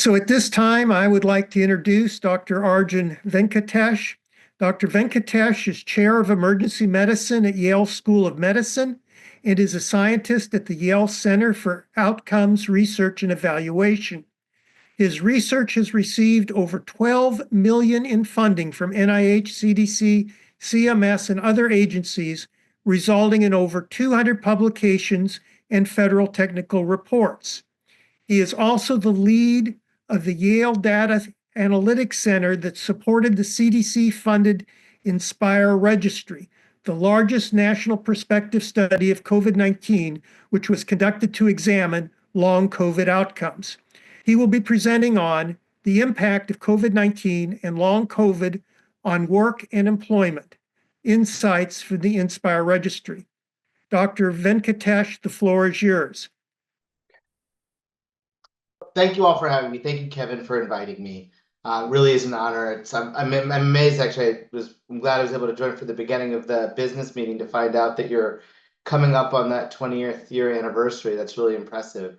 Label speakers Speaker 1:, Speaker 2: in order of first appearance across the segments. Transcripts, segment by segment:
Speaker 1: So at this time, I would like to introduce Dr. Arjun Venkatesh. Dr. Venkatesh is Chair of Emergency Medicine at Yale School of Medicine and is a scientist at the Yale Center for Outcomes Research and Evaluation. His research has received over $12 million in funding from NIH, CDC, CMS, and other agencies, resulting in over 200 publications and federal technical reports. He is also the lead of the Yale Data Analytics Center that supported the CDC-funded INSPIRE registry, the largest national prospective study of COVID-19, which was conducted to examine long COVID outcomes. He will be presenting on the impact of COVID-19 and long COVID on work and employment, insights for the INSPIRE registry. Dr. Venkatesh, the floor is yours.
Speaker 2: Thank you all for having me. Thank you, Kevin, for inviting me. Really is an honor. I'm amazed, actually. I'm glad I was able to join for the beginning of the business meeting to find out that you're coming up on that 20th year anniversary. That's really impressive.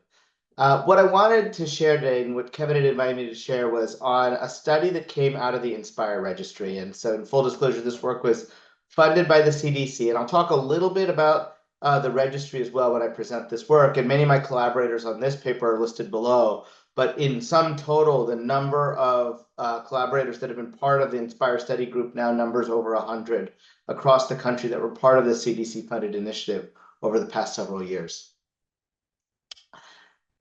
Speaker 2: What I wanted to share today, and what Kevin had invited me to share, was on a study that came out of the INSPIRE registry. And so in full disclosure, this work was funded by the CDC. And I'll talk a little bit about the registry as well when I present this work. And many of my collaborators on this paper are listed below. But in sum total, the number of collaborators that have been part of the INSPIRE study group now numbers over 100 across the country that were part of the CDC-funded initiative over the past several years.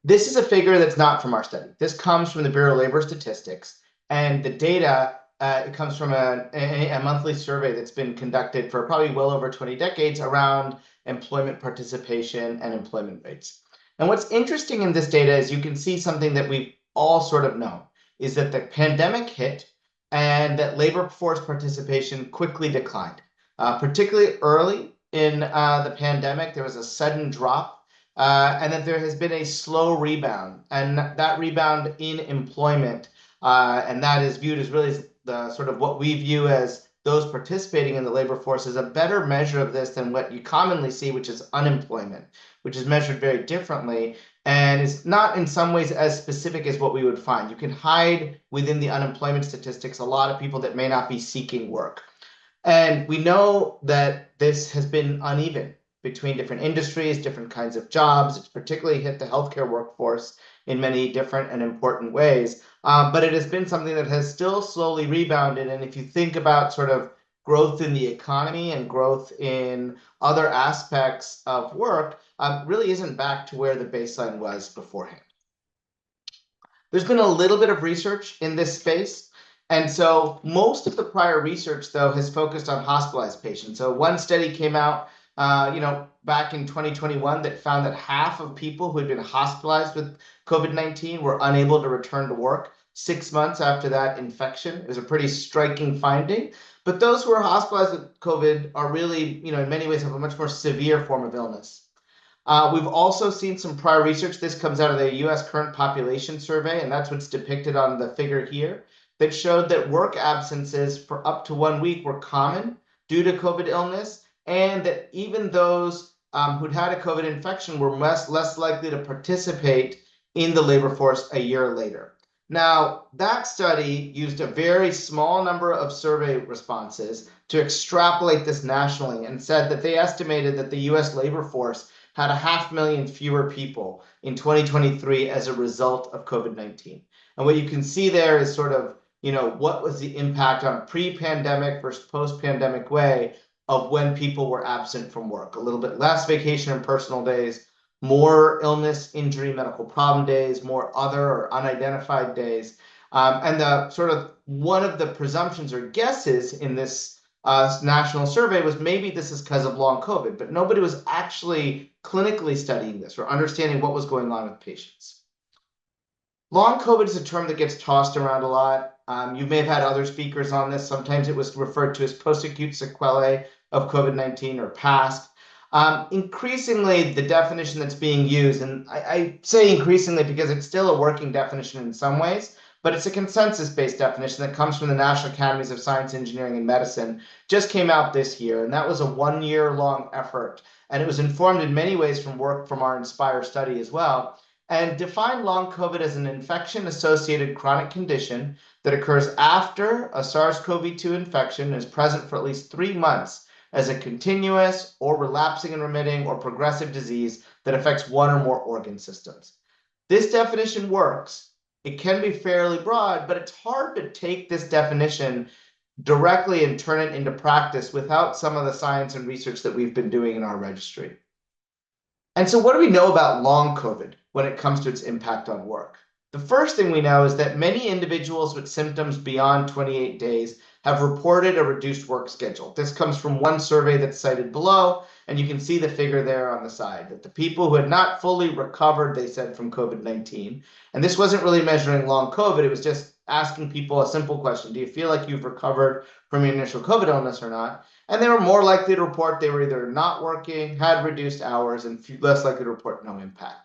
Speaker 2: This is a figure that's not from our study. This comes from the Bureau of Labor Statistics, and the data it comes from a monthly survey that's been conducted for probably well over 20 decades around employment participation and employment rates. And what's interesting in this data is you can see something that we've all sort of known, is that the pandemic hit and that labor force participation quickly declined. Particularly early in the pandemic, there was a sudden drop. And that there has been a slow rebound, and that rebound in employment, and that is viewed as really the sort of what we view as those participating in the labor force, is a better measure of this than what you commonly see, which is unemployment, which is measured very differently and is not in some ways as specific as what we would find. You can hide within the unemployment statistics a lot of people that may not be seeking work. And we know that this has been uneven between different industries, different kinds of jobs. It's particularly hit the healthcare workforce in many different and important ways. But it has been something that has still slowly rebounded. And if you think about sort of growth in the economy and growth in other aspects of work, really isn't back to where the baseline was beforehand. There's been a little bit of research in this space. And so most of the prior research, though, has focused on hospitalized patients. So one study came out back in 2021 that found that half of people who had been hospitalized with COVID-19 were unable to return to work 6 months after that infection. It was a pretty striking finding. But those who are hospitalized with COVID are really, in many ways have a much more severe form of illness. We've also seen some prior research. This comes out of the US Current Population Survey, and that's what's depicted on the figure here, that showed that work absences for up to 1 week were common due to COVID illness, and that even those who'd had a COVID infection were less likely to participate in the labor force a year later. Now, that study used a very small number of survey responses to extrapolate this nationally and said that they estimated that the US labor force had 500,000 fewer people in 2023 as a result of COVID-19. And what you can see there is sort of, what was the impact on pre-pandemic versus post-pandemic way of when people were absent from work. A little bit less vacation and personal days, more illness, injury, medical problem days, more other or unidentified days. And the sort of one of the presumptions or guesses in this national survey was maybe this is because of long COVID, but nobody was actually clinically studying this or understanding what was going on with patients. Long COVID is a term that gets tossed around a lot. You may have had other speakers on this. Sometimes it was referred to as post-acute sequelae of COVID-19 or past. Increasingly, the definition that's being used, and I say increasingly because it's still a working definition in some ways, but it's a consensus-based definition that comes from the National Academies of Science, Engineering, and Medicine, just came out this year, and that was a 1-year-long effort. And it was informed in many ways from work from our INSPIRE study as well. and defined long COVID as an infection-associated chronic condition that occurs after a SARS-CoV-2 infection is present for at least 3 months as a continuous or relapsing and remitting or progressive disease that affects one or more organ systems. This definition works. It can be fairly broad, but it's hard to take this definition directly and turn it into practice without some of the science and research that we've been doing in our registry. And so what do we know about long COVID when it comes to its impact on work? The first thing we know is that many individuals with symptoms beyond 28 days have reported a reduced work schedule. This comes from one survey that's cited below, and you can see the figure there on the side, that the people who had not fully recovered, they said, from COVID-19, and this wasn't really measuring long COVID, it was just asking people a simple question: do you feel like you've recovered from your initial COVID illness or not? And they were more likely to report they were either not working, had reduced hours, and less likely to report no impact.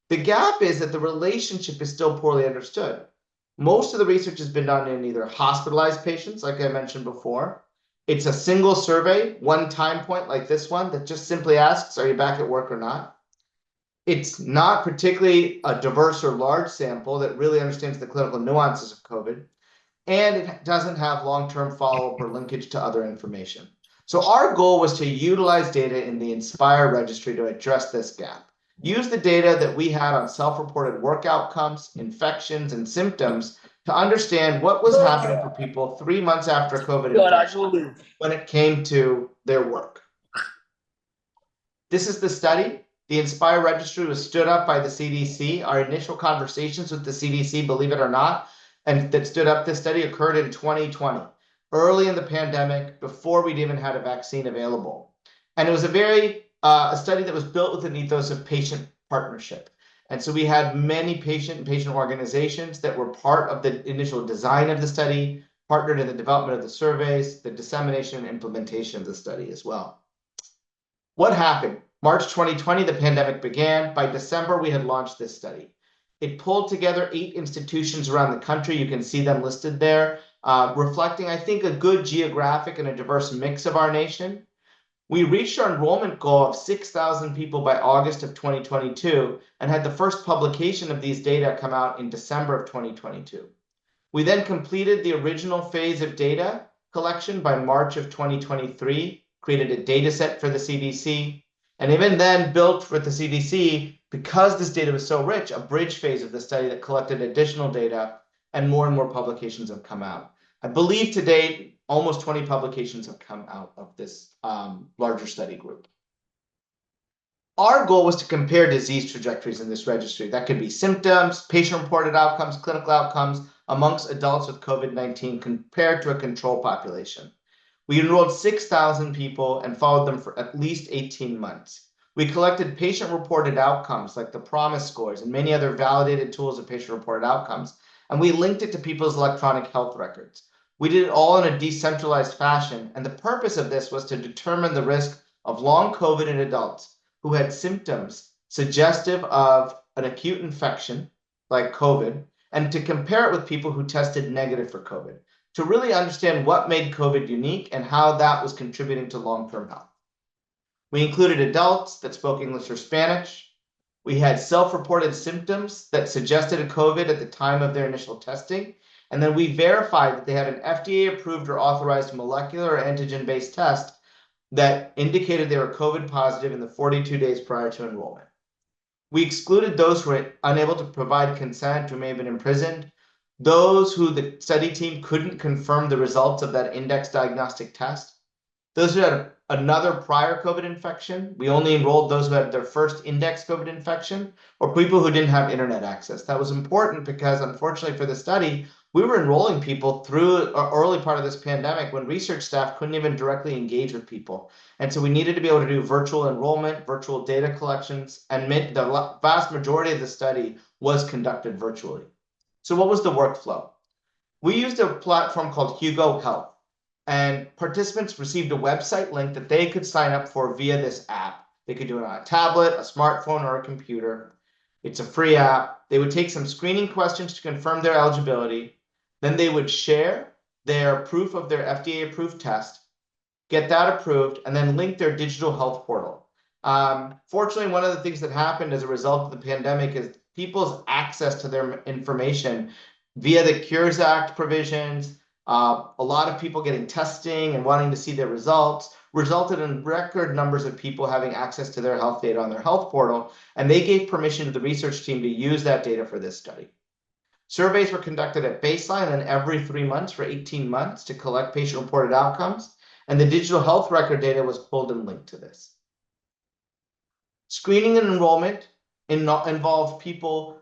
Speaker 2: The gap is that the relationship is still poorly understood. Most of the research has been done in either hospitalized patients, like I mentioned before. It's a single survey, one time point like this one, that just simply asks, are you back at work or not? It's not particularly a diverse or large sample that really understands the clinical nuances of COVID, and it doesn't have long-term follow-up or linkage to other information. So our goal was to utilize data in the INSPIRE registry to address this gap. Use the data that we had on self-reported work outcomes, infections, and symptoms to understand what was happening for people 3 months after COVID infection when it came to their work. This is the study. The INSPIRE registry was stood up by the CDC. Our initial conversations with the CDC, believe it or not, and that stood up this study occurred in 2020, early in the pandemic, before we'd even had a vaccine available. And it was a study that was built with an ethos of patient partnership. And so we had many patient organizations that were part of the initial design of the study, partnered in the development of the surveys, the dissemination and implementation of the study as well. What happened? March 2020, the pandemic began. By December, we had launched this study. It pulled together 8 institutions around the country. You can see them listed there, reflecting, I think, a good geographic and a diverse mix of our nation. We reached our enrollment goal of 6,000 people by August of 2022 and had the first publication of these data come out in December of 2022. We then completed the original phase of data collection by March of 2023, created a data set for the CDC, and even then built with the CDC, because this data was so rich, a bridge phase of the study that collected additional data, and more publications have come out. I believe to date, almost 20 publications have come out of this larger study group. Our goal was to compare disease trajectories in this registry. That could be symptoms, patient-reported outcomes, clinical outcomes amongst adults with COVID-19 compared to a control population. We enrolled 6,000 people and followed them for at least 18 months. We collected patient-reported outcomes like the PROMIS scores and many other validated tools of patient-reported outcomes, and we linked it to people's electronic health records. We did it all in a decentralized fashion, and the purpose of this was to determine the risk of long COVID in adults who had symptoms suggestive of an acute infection like COVID, and to compare it with people who tested negative for COVID, to really understand what made COVID unique and how that was contributing to long-term health. We included adults that spoke English or Spanish. We had self-reported symptoms that suggested a COVID at the time of their initial testing. And then we verified that they had an FDA-approved or authorized molecular or antigen-based test that indicated they were COVID positive in the 42 days prior to enrollment. We excluded those who were unable to provide consent, who may have been imprisoned, those who the study team couldn't confirm the results of that index diagnostic test, those who had another prior COVID infection. We only enrolled those who had their first index COVID infection, or people who didn't have internet access. That was important because, unfortunately for the study, we were enrolling people through an early part of this pandemic when research staff couldn't even directly engage with people. And so we needed to be able to do virtual enrollment, virtual data collections, and the vast majority of the study was conducted virtually. So what was the workflow? We used a platform called Hugo Health, and participants received a website link that they could sign up for via this app. They could do it on a tablet, a smartphone, or a computer. It's a free app. They would take some screening questions to confirm their eligibility. Then they would share their proof of their FDA-approved test, get that approved, and then link their digital health portal. Fortunately, one of the things that happened as a result of the pandemic is people's access to their information via the Cures Act provisions, a lot of people getting testing and wanting to see their results, resulted in record numbers of people having access to their health data on their health portal, and they gave permission to the research team to use that data for this study. Surveys were conducted at baseline and every 3 months for 18 months to collect patient-reported outcomes, and the digital health record data was pulled and linked to this. Screening and enrollment involved people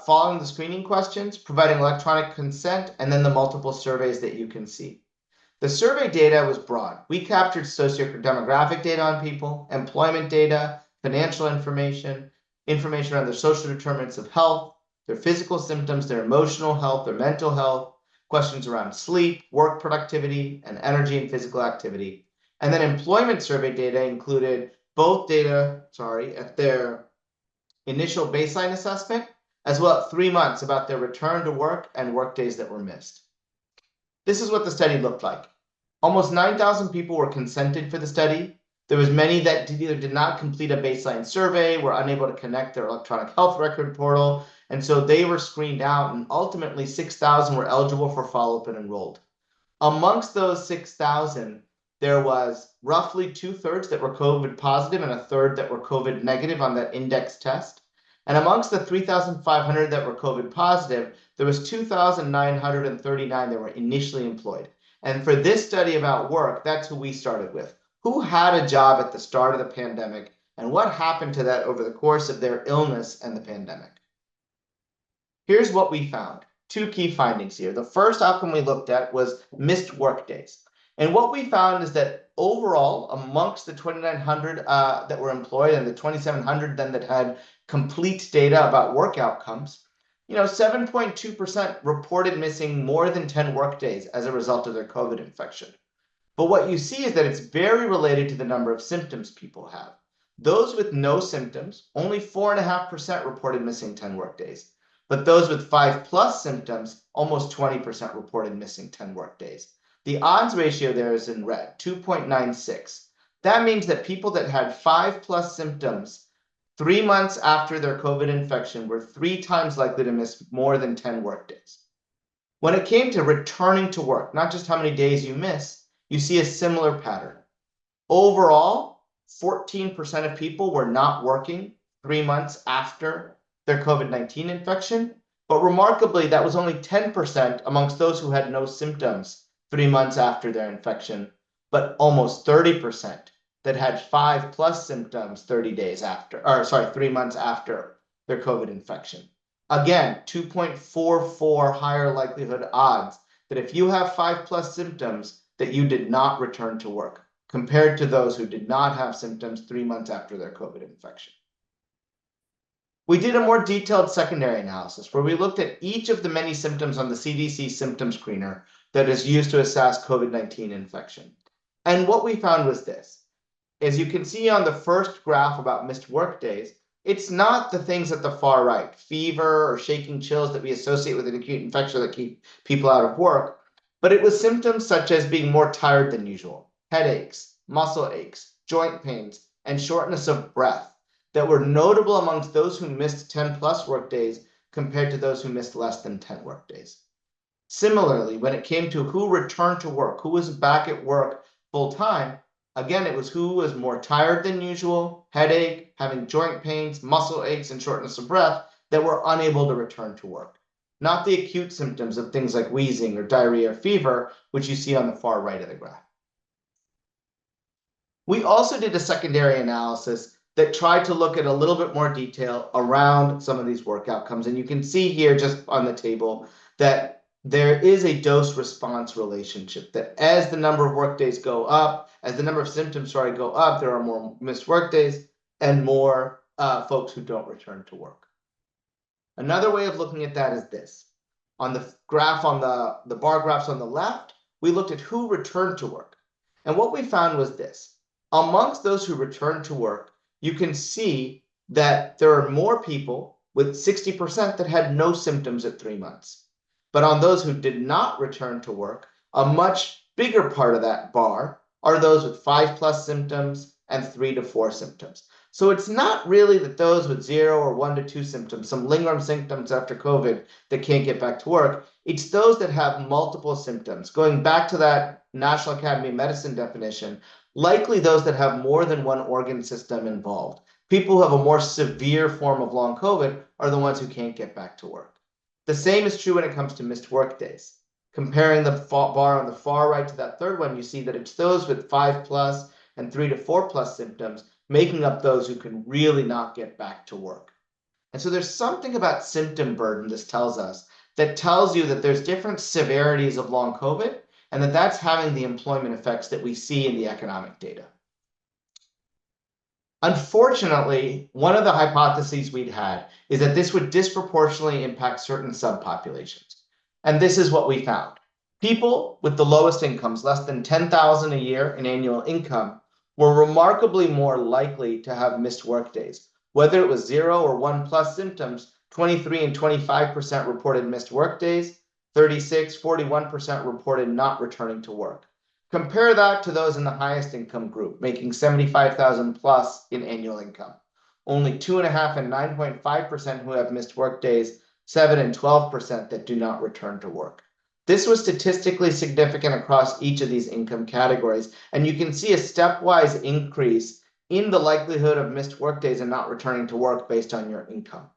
Speaker 2: following the screening questions, providing electronic consent, and then the multiple surveys that you can see. The survey data was broad. We captured sociodemographic data on people, employment data, financial information, information around their social determinants of health, their physical symptoms, their emotional health, their mental health, questions around sleep, work productivity, and energy and physical activity. And then employment survey data included both data, at their initial baseline assessment, as well as 3 months about their return to work and work days that were missed. This is what the study looked like. Almost 9,000 people were consented for the study. There was many that either did not complete a baseline survey, were unable to connect their electronic health record portal, and so they were screened out, and ultimately 6,000 were eligible for follow-up and enrolled. Amongst those 6,000, there was roughly 2/3 that were COVID positive and 1/3 that were COVID negative on that index test. And amongst the 3,500 that were COVID positive, there was 2,939 that were initially employed. And for this study about work, that's who we started with. Who had a job at the start of the pandemic, and what happened to that over the course of their illness and the pandemic? Here's what we found. 2 key findings here. The first outcome we looked at was missed work days. And what we found is that overall, amongst the 2,900 that were employed and the 2,700 then that had complete data about work outcomes, 7.2% reported missing more than 10 work days as a result of their COVID infection. But what you see is that it's very related to the number of symptoms people have. Those with no symptoms, only 4.5% reported missing 10 work days. But those with 5+ symptoms, almost 20% reported missing 10 work days. The odds ratio there is in red, 2.96. That means that people that had 5+ symptoms 3 months after their COVID infection were 3 times likely to miss more than 10 work days. When it came to returning to work, not just how many days you miss, you see a similar pattern. Overall, 14% of people were not working 3 months after their COVID-19 infection, but remarkably, that was only 10% amongst those who had no symptoms 3 months after their infection, but almost 30% that had 5+ symptoms 3 months after their COVID infection. Again, 2.44 higher likelihood odds that if you have 5+ symptoms, that you did not return to work, compared to those who did not have symptoms 3 months after their COVID infection. We did a more detailed secondary analysis where we looked at each of the many symptoms on the CDC symptom screener that is used to assess COVID-19 infection. And what we found was this. As you can see on the first graph about missed work days, it's not the things at the far right, fever or shaking chills that we associate with an acute infection that keep people out of work, but it was symptoms such as being more tired than usual, headaches, muscle aches, joint pains, and shortness of breath that were notable amongst those who missed 10+ work days compared to those who missed less than 10 work days. Similarly, when it came to who returned to work, who was back at work full time, again, it was who was more tired than usual, headache, having joint pains, muscle aches, and shortness of breath that were unable to return to work. Not the acute symptoms of things like wheezing or diarrhea or fever, which you see on the far right of the graph. We also did a secondary analysis that tried to look at a little bit more detail around some of these work outcomes. And you can see here just on the table that there is a dose-response relationship, that as the number of work days go up, as the number of symptoms go up, there are more missed work days and more folks who don't return to work. Another way of looking at that is this. On the graph, on the bar graphs on the left, we looked at who returned to work. And what we found was this. Amongst those who returned to work, you can see that there are more people with 60% that had no symptoms at 3 months. But on those who did not return to work, a much bigger part of that bar are those with 5+ symptoms and 3 to 4 symptoms. So it's not really that those with 0 or 1 to 2 symptoms, some lingering symptoms after COVID that can't get back to work. It's those that have multiple symptoms. Going back to that National Academy of Medicine definition, likely those that have more than one organ system involved. People who have a more severe form of long COVID are the ones who can't get back to work. The same is true when it comes to missed work days. Comparing the bar on the far right to that third one, you see that it's those with 5+ and 3 to 4+ symptoms making up those who can really not get back to work. And so there's something about symptom burden, this tells us, that tells you that there's different severities of long COVID and that that's having the employment effects that we see in the economic data. Unfortunately, one of the hypotheses we'd had is that this would disproportionately impact certain subpopulations. And this is what we found. People with the lowest incomes, less than $10,000 a year in annual income, were remarkably more likely to have missed work days. Whether it was 0 or 1+ symptoms, 23 and 25% reported missed work days, 36, 41% reported not returning to work. Compare that to those in the highest income group, making $75,000+ in annual income. Only 2.5% and 9.5% who have missed work days, 7 and 12% that do not return to work. This was statistically significant across each of these income categories, and you can see a stepwise increase in the likelihood of missed work days and not returning to work based on your income.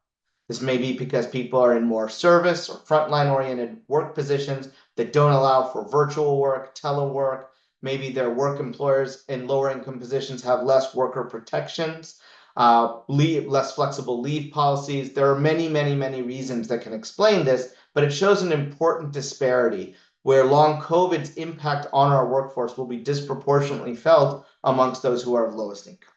Speaker 2: This may be because people are in more service or frontline-oriented work positions that don't allow for virtual work, telework. Maybe their work employers in lower income positions have less worker protections, less flexible leave policies. There are many, many, many reasons that can explain this, but it shows an important disparity where long COVID's impact on our workforce will be disproportionately felt amongst those who are of lowest income.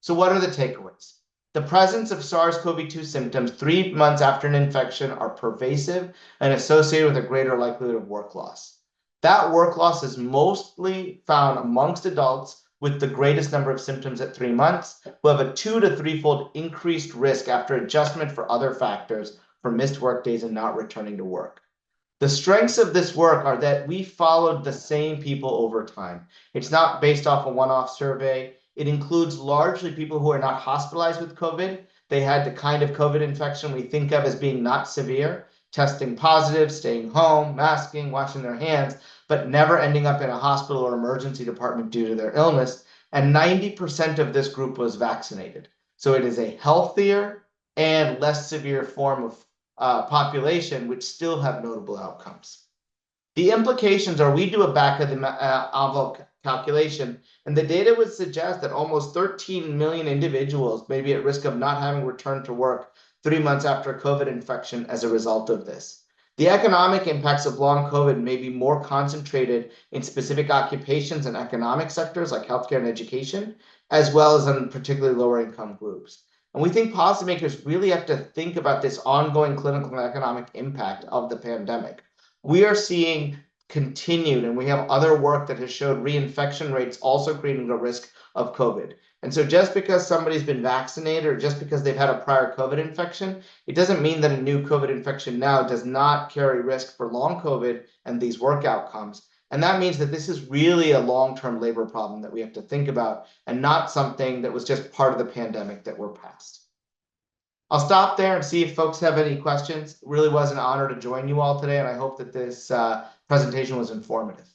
Speaker 2: So what are the takeaways? The presence of SARS-CoV-2 symptoms 3 months after an infection are pervasive and associated with a greater likelihood of work loss. That work loss is mostly found amongst adults with the greatest number of symptoms at 3 months, who have a 2 to 3-fold increased risk after adjustment for other factors for missed work days and not returning to work. The strengths of this work are that we followed the same people over time. It's not based off a one-off survey. It includes largely people who are not hospitalized with COVID. They had the kind of COVID infection we think of as being not severe, testing positive, staying home, masking, washing their hands, but never ending up in a hospital or emergency department due to their illness. And 90% of this group was vaccinated. So it is a healthier and less severe form of population, which still have notable outcomes. The implications are we do a back of the envelope calculation, and the data would suggest that almost 13 million individuals may be at risk of not having returned to work 3 months after a COVID infection as a result of this. The economic impacts of long COVID may be more concentrated in specific occupations and economic sectors like healthcare and education, as well as in particularly lower income groups. And we think policymakers really have to think about this ongoing clinical and economic impact of the pandemic. We are seeing continued, and we have other work that has showed reinfection rates also creating a risk of COVID. And so just because somebody's been vaccinated or just because they've had a prior COVID infection, it doesn't mean that a new COVID infection now does not carry risk for long COVID and these work outcomes. And that means that this is really a long-term labor problem that we have to think about and not something that was just part of the pandemic that we're past. I'll stop there and see if folks have any questions. It really was an honor to join you all today, and I hope that this presentation was informative.